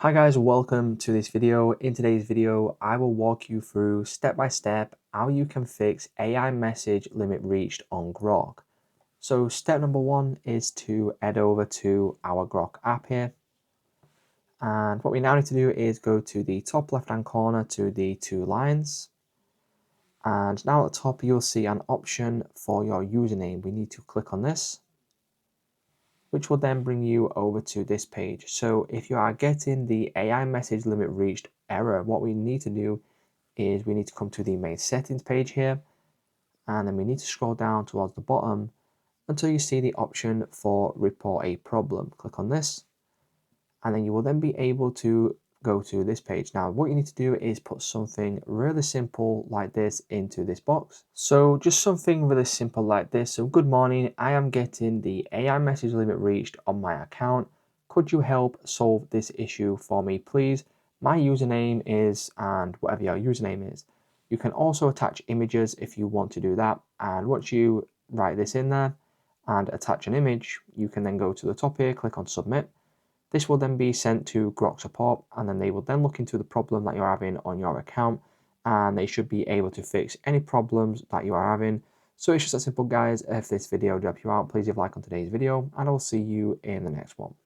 Hi guys, welcome to this video. In today's video, I will walk you through step by step how you can fix AI message limit reached on Grok. So step number one is to head over to our Grok app here. And what we now need to do is go to the top left hand corner to the two lines. And now at the top, you'll see an option for your username. We need to click on this, which will then bring you over to this page. So if you are getting the AI message limit reached error, what we need to do is we need to come to the main settings page here, and then we need to scroll down towards the bottom until you see the option for report a problem. Click on this, and then you will then be able to go to this page. Now, what you need to do is put something really simple like this into this box. So just something really simple like this. So good morning, I am getting the AI message limit reached on my account. Could you help solve this issue for me, please? My username is, and whatever your username is. You can also attach images if you want to do that. And once you write this in there and attach an image, you can then go to the top here, click on submit. This will then be sent to Grok support, and then they will then look into the problem that you're having on your account, and they should be able to fix any problems that you are having. So it's just that simple, guys. If this video helped you out, please leave a like on today's video, and I will see you in the next one.